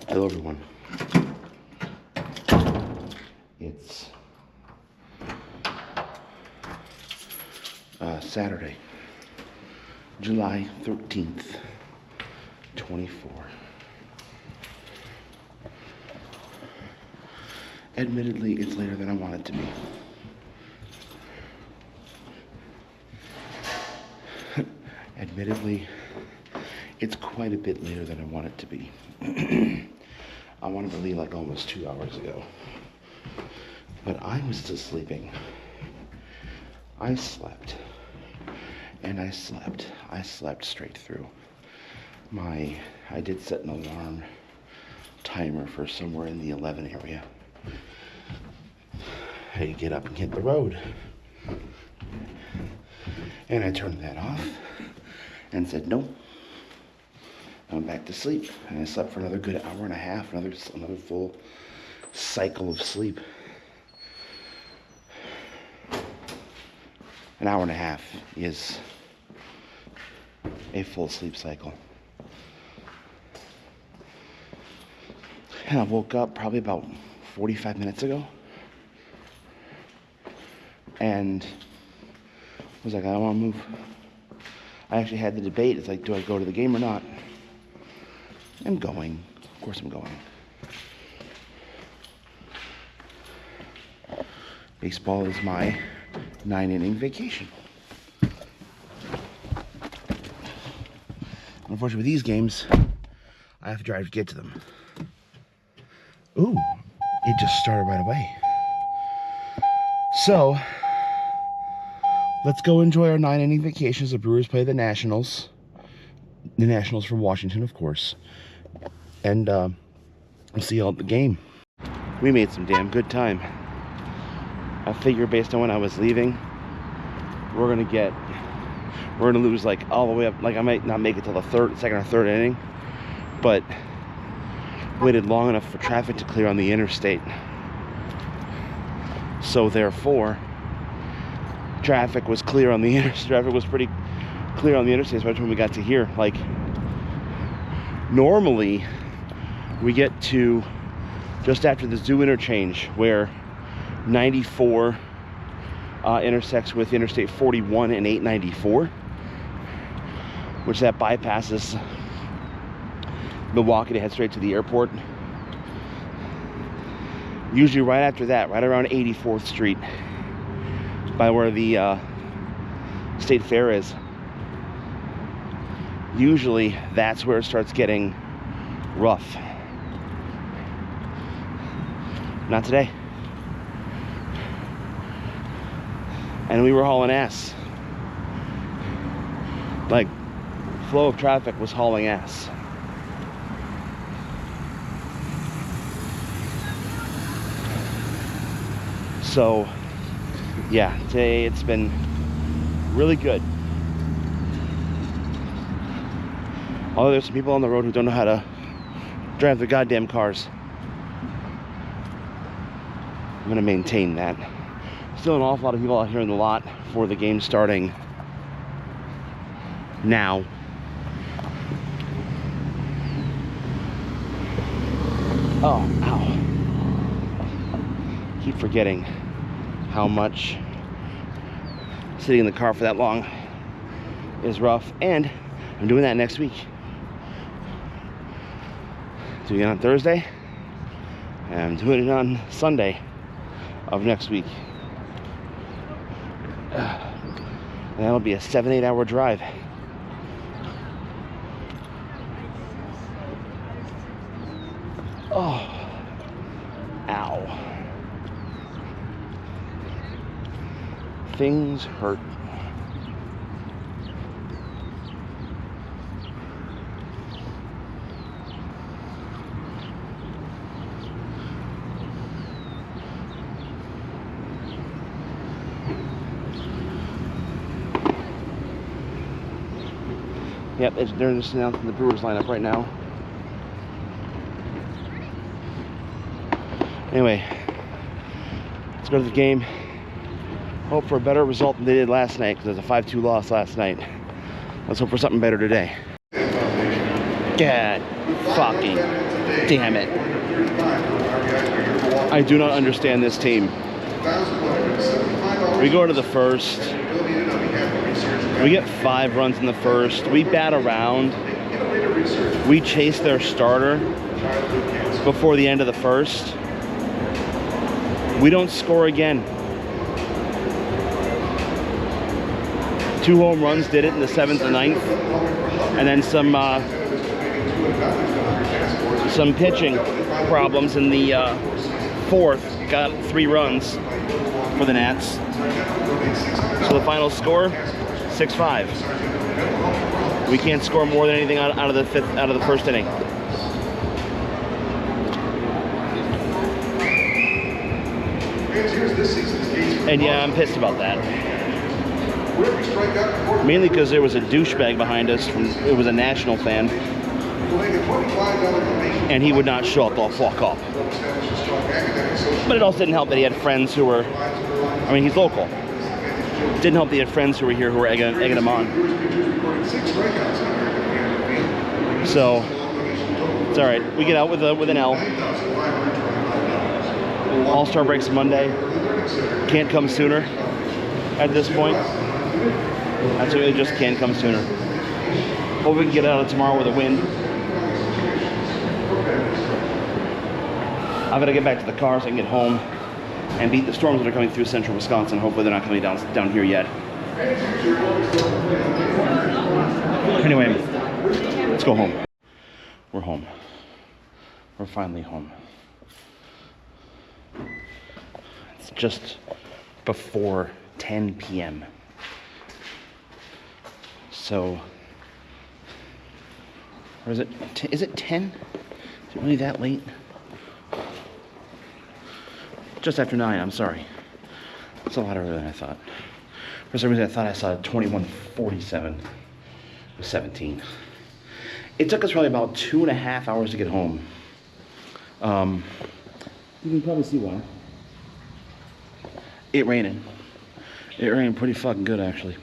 Hello everyone. It's Saturday, July 13th, 24. Admittedly, it's later than I want it to be. Admittedly, it's quite a bit later than I want it to be. I wanted to leave like almost 2 hours ago. But I was still sleeping. I slept. And I slept. I slept straight through. I did set an alarm timer for somewhere in the 11 area. I had to get up and hit the road. And I turned that off and said, nope. I went back to sleep, and I slept for another good hour and a half, another full cycle of sleep. An hour and a half is a full sleep cycle. And I woke up probably about 45 minutes ago, and was like, I don't want to move. I actually had the debate. It's like, do I go to the game or not? I'm going. Of course I'm going. Baseball is my 9-inning vacation. Unfortunately, with these games, I have to drive to get to them. Ooh, it just started right away. So, let's go enjoy our 9-inning vacation as the Brewers play the Nationals. The Nationals from Washington, of course. And we'll see y'all at the game. We made some damn good time. I figure based on when I was leaving, we're gonna lose like all the way up. Like I might not make it till the second or third inning, but waited long enough for traffic to clear on the interstate. So therefore, traffic was clear on the interstate. Traffic was pretty clear on the interstate by the time we got to here. Like normally, we get to just after the Zoo interchange where 94 intersects with Interstate 41 and 894, which that bypasses Milwaukee to head straight to the airport. Usually right after that, right around 84th Street, by where the State Fair is. Usually that's where it starts getting rough. Not today. And we were hauling ass. Like, flow of traffic was hauling ass. So, yeah, today it's been really good. Although there's some people on the road who don't know how to drive their goddamn cars. I'm gonna maintain that. Still an awful lot of people out here in the lot for the game starting now. Oh, ow. Keep forgetting how much sitting in the car for that long is rough, and I'm doing that next week. Doing it on Thursday, and I'm doing it on Sunday of next week. And that'll be a 7-8 hour drive. Oh, ow. Things hurt. Yep, they're just announcing the Brewers lineup right now. Anyway, let's go to the game. Hope for a better result than they did last night, because it was a 5-2 loss last night. Let's hope for something better today. God fucking Damn it. I do not understand this team. We go to the first. We get 5 runs in the first. We bat around. We chase their starter before the end of the first. We don't score again. 2 home runs did it in the 7th and 9th. And then some pitching problems in the 4th. Got 3 runs for the Nats. So the final score, 6-5. We can't score more than anything out of the first inning. And yeah, I'm pissed about that. Mainly because there was a douchebag behind us. It was a National fan. And he would not show up, they'll fuck off. But it also didn't help that he had friends who were, I mean, he's local. It didn't help that he had friends who were here who were egging him on. So, it's alright. We get out with an L. All-Star breaks Monday. Can't come sooner at this point. Absolutely just can't come sooner. Hope we can get out of tomorrow with a win. I've got to get back to the car so I can get home and beat the storms that are coming through central Wisconsin. Hopefully they're not coming down here yet. Anyway, let's go home. We're home. We're finally home. It's just before 10 p.m. So, or is it 10? Is it 10? Is it really that late? Just after 9, I'm sorry. It's a lot earlier than I thought. For some reason I thought I saw 21:47. It was 17. It took us probably about 2.5 hours to get home. You can probably see why. It rained. It rained pretty fucking good, actually.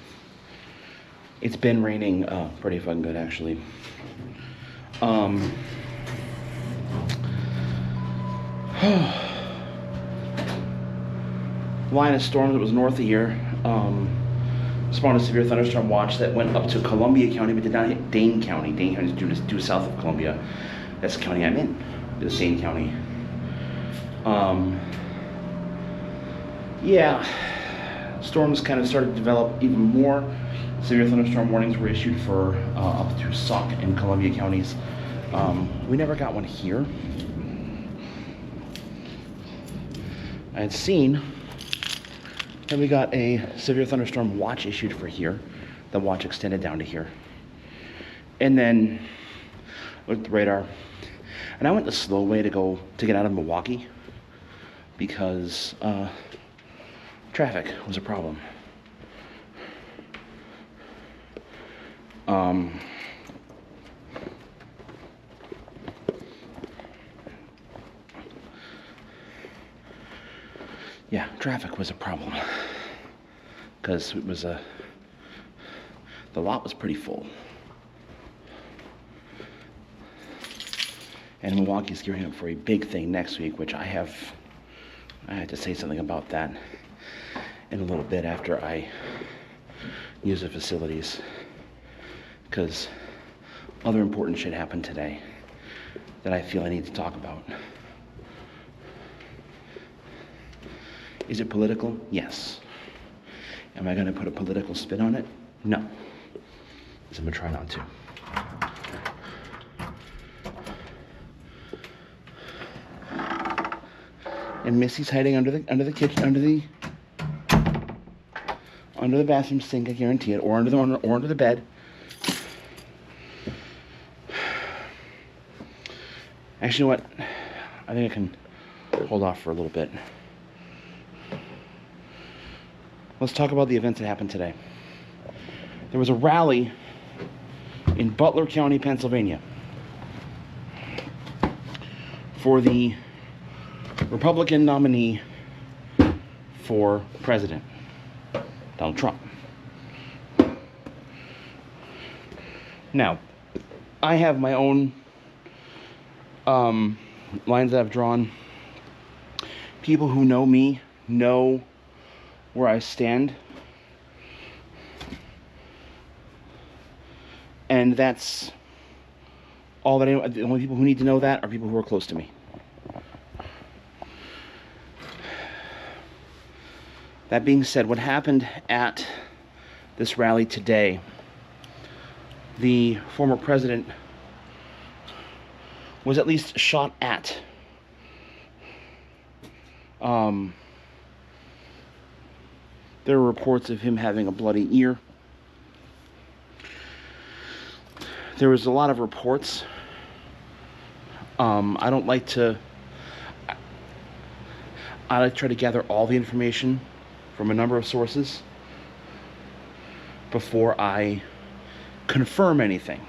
It's been raining pretty fucking good, actually. Line of storms that was north of here spawned a severe thunderstorm watch that went up to Columbia County but did not hit Dane County. Dane County is due south of Columbia. That's the county I'm in. It's Dane County. Yeah, storms kind of started to develop even more. Severe thunderstorm warnings were issued for up to Sauk and Columbia counties. We never got one here. I had seen that we got a severe thunderstorm watch issued for here. The watch extended down to here. And then looked at the radar. And I went the slow way to get out of Milwaukee because traffic was a problem. Yeah, traffic was a problem because it was the lot was pretty full. And Milwaukee's gearing up for a big thing next week, which I had to say something about that in a little bit after I use the facilities, because other important shit happened today that I feel I need to talk about. Is it political? Yes. Am I going to put a political spin on it? No. So I'm going to try not to. And Missy's hiding under the kitchen, under the bathroom sink, I guarantee it, or under the bed. Actually, you know what? I think I can hold off for a little bit. Let's talk about the events that happened today. There was a rally in Butler County, Pennsylvania, for the Republican nominee for president, Donald Trump. Now, I have my own lines that I've drawn. People who know me know where I stand. And that's all that the only people who need to know that are people who are close to me. That being said, what happened at this rally today, the former president was at least shot at. There were reports of him having a bloody ear. There was a lot of reports. I like to try to gather all the information from a number of sources before I confirm anything.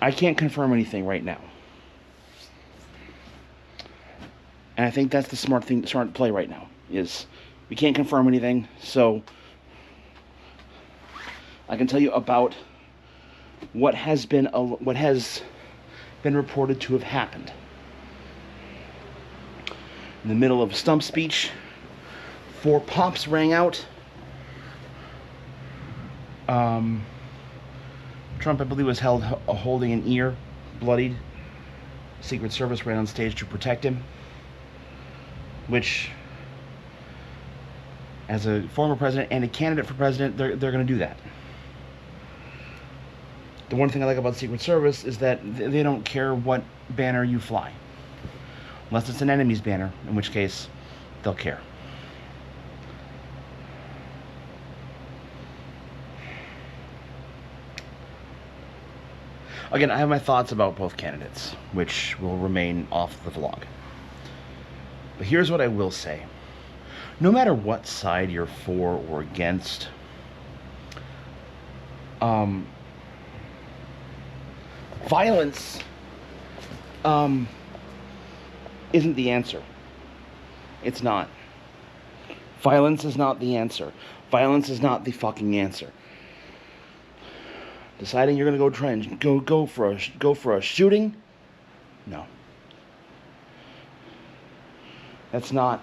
I can't confirm anything right now. And I think that's the smart play right now, is we can't confirm anything, so I can tell you about what has been reported to have happened. In the middle of a stump speech, 4 pops rang out. Trump, I believe, was holding an ear, bloodied. Secret Service ran on stage to protect him, which, as a former president and a candidate for president, they're going to do that. The one thing I like about the Secret Service is that they don't care what banner you fly. Unless it's an enemy's banner, in which case they'll care. Again, I have my thoughts about both candidates, which will remain off the vlog. But here's what I will say. No matter what side you're for or against, violence isn't the answer. It's not. Violence is not the answer. Violence is not the fucking answer. Deciding you're gonna go for a shooting? No. That's not.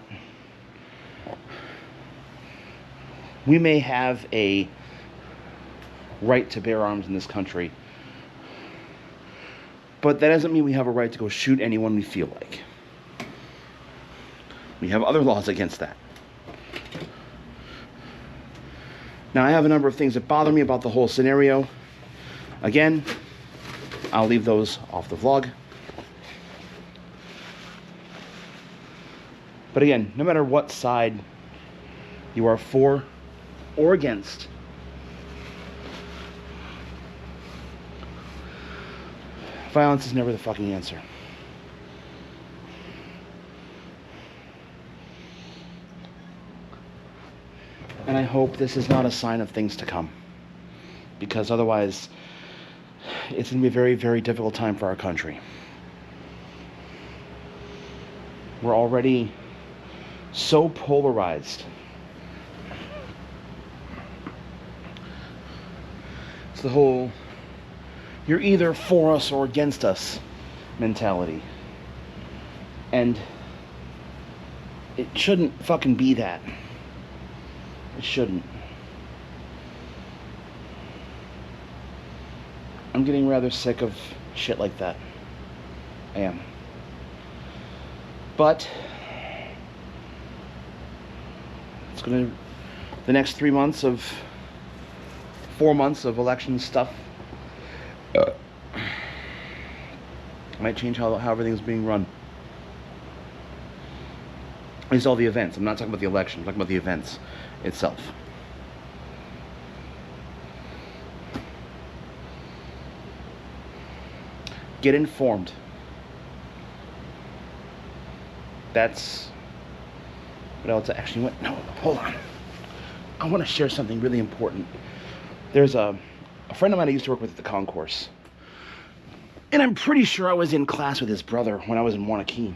We may have a right to bear arms in this country, but that doesn't mean we have a right to go shoot anyone we feel like. We have other laws against that. Now, I have a number of things that bother me about the whole scenario. Again, I'll leave those off the vlog. But again, no matter what side you are for or against, violence is never the fucking answer. And I hope this is not a sign of things to come, because otherwise it's going to be a very, very difficult time for our country. We're already so polarized. It's the whole you're either for us or against us mentality. And it shouldn't fucking be that. It shouldn't. I'm getting rather sick of shit like that. I am. But it's gonna, the next 4 months of election stuff might change how everything's being run. At least all the events. I'm not talking about the election, I'm talking about the events itself. Get informed. That's what else I actually went. No, hold on. I want to share something really important. There's a friend of mine I used to work with at the concourse. And I'm pretty sure I was in class with his brother when I was in Wanakee.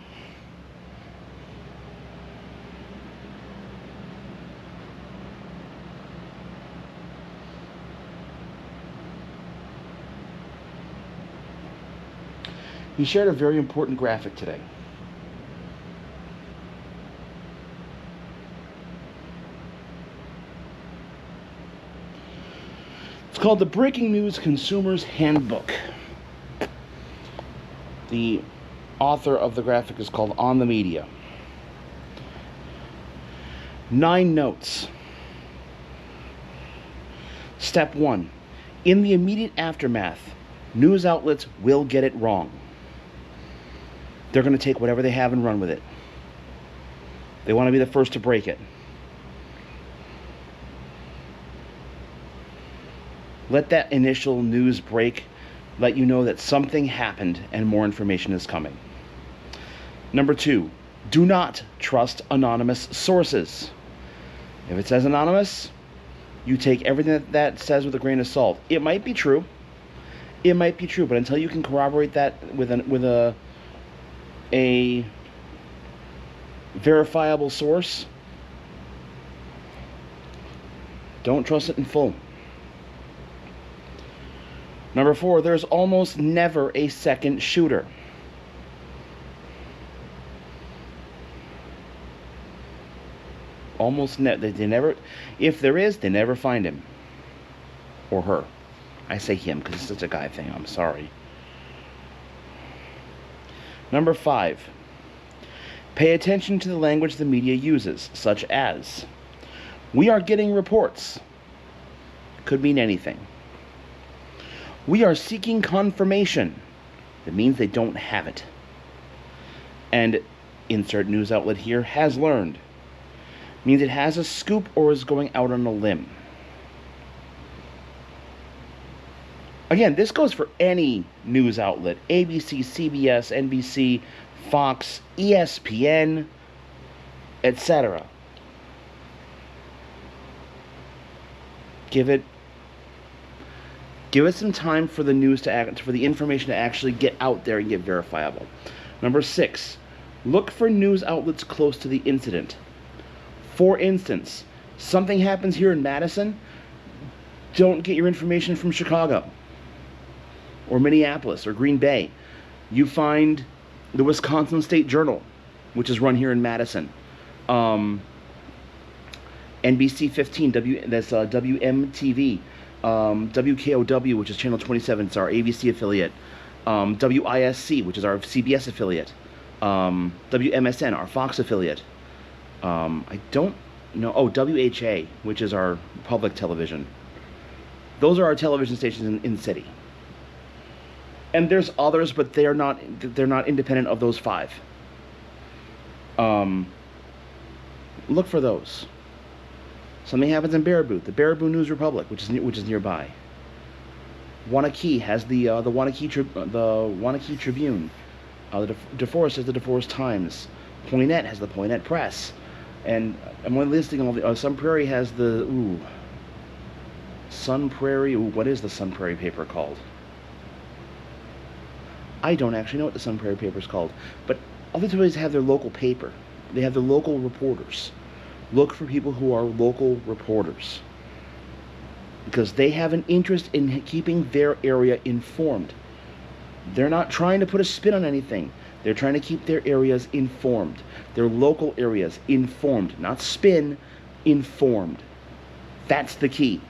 He shared a very important graphic today. It's called the Breaking News Consumer's Handbook. The author of the graphic is called On the Media. 9 notes. Step 1. In the immediate aftermath, news outlets will get it wrong. They're going to take whatever they have and run with it. They want to be the first to break it. Let that initial news break let you know that something happened and more information is coming. Number 2, do not trust anonymous sources. If it says anonymous, you take everything that says with a grain of salt. It might be true. It might be true, but until you can corroborate that with a verifiable source, don't trust it in full. Number 4, there's almost never a second shooter. They never, if there is, they never find him. Or her. I say him because it's such a guy thing, I'm sorry. Number 5, pay attention to the language the media uses, such as, we are getting reports. Could mean anything. We are seeking confirmation. That means they don't have it. And insert news outlet here, has learned. Means it has a scoop or is going out on a limb. Again, this goes for any news outlet. ABC, CBS, NBC, Fox, ESPN, etc. Give it some time for the news for the information to actually get out there and get verifiable. Number 6, look for news outlets close to the incident. For instance, something happens here in Madison, don't get your information from Chicago or Minneapolis or Green Bay. You find the Wisconsin State Journal, which is run here in Madison. NBC 15, that's WMTV. WKOW, which is Channel 27, it's our ABC affiliate. WISC, which is our CBS affiliate. WMSN, our Fox affiliate. I don't know. Oh, WHA, which is our public television. Those are our television stations in the city. And there's others, but they're not independent of those 5. Look for those. Something happens in Baraboo, the Baraboo News Republic, which is nearby. Wanakee has the Wanakee Tribune. DeForest has the DeForest Times. Poinet has the Poinet Press. And I'm only listing all the. Sun Prairie has the Sun Prairie. What is the Sun Prairie paper called? I don't actually know what the Sun Prairie paper is called. But all these places have their local paper. They have their local reporters. Look for people who are local reporters, because they have an interest in keeping their area informed. They're not trying to put a spin on anything. They're trying to keep their areas informed. Their local areas informed. Not spin, informed. That's the key.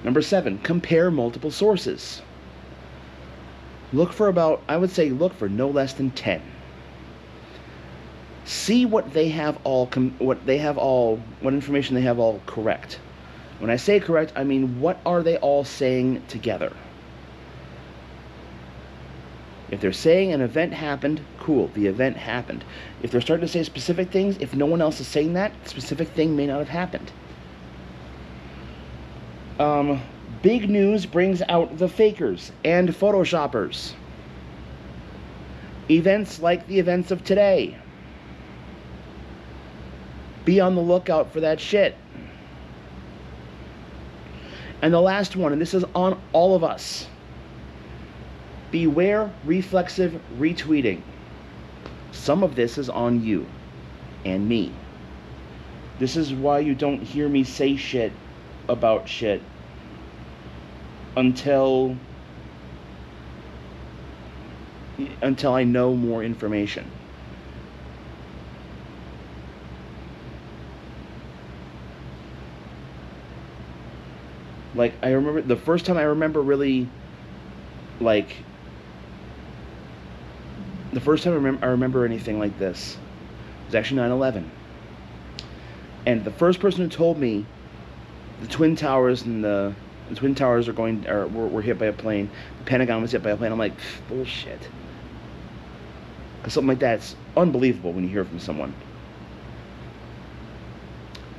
Number 7, compare multiple sources. Look for look for no less than 10. See what information they have all correct. When I say correct, I mean what are they all saying together? If they're saying an event happened, cool, the event happened. If they're starting to say specific things, if no one else is saying that, specific thing may not have happened. Big news brings out the fakers and photoshoppers. Events like the events of today. Be on the lookout for that shit. And the last one, and this is on all of us. Beware reflexive retweeting. Some of this is on you and me. This is why you don't hear me say shit about shit until until I know more information. Like, I remember the first time I remember really, like, the first time I remember anything like this was actually 9/11. And the first person who told me the Twin Towers and the Twin Towers were hit by a plane, the Pentagon was hit by a plane, I'm like, bullshit. Because something like that's unbelievable when you hear from someone.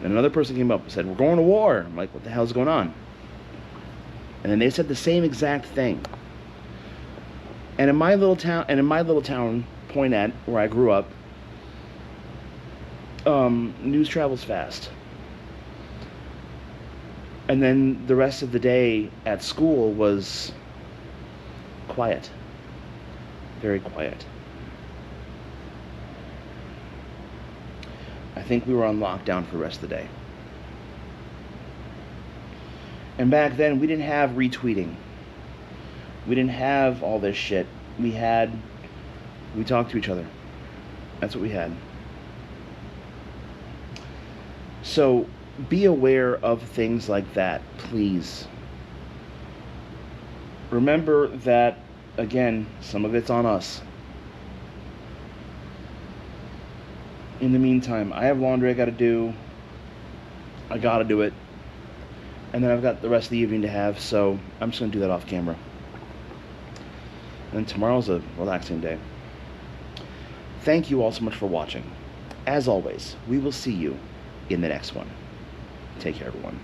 And another person came up and said, we're going to war. I'm like, what the hell's going on? And then they said the same exact thing. And in my little town, Poynette, where I grew up, news travels fast. And then the rest of the day at school was quiet. Very quiet. I think we were on lockdown for the rest of the day. And back then, we didn't have retweeting. We didn't have all this shit. We talked to each other. That's what we had. So, be aware of things like that, please. Remember that, again, some of it's on us. In the meantime, I have laundry I gotta do. I gotta do it. And then I've got the rest of the evening to have, so I'm just gonna do that off camera. And then tomorrow's a relaxing day. Thank you all so much for watching. As always, we will see you in the next one. Take care, everyone.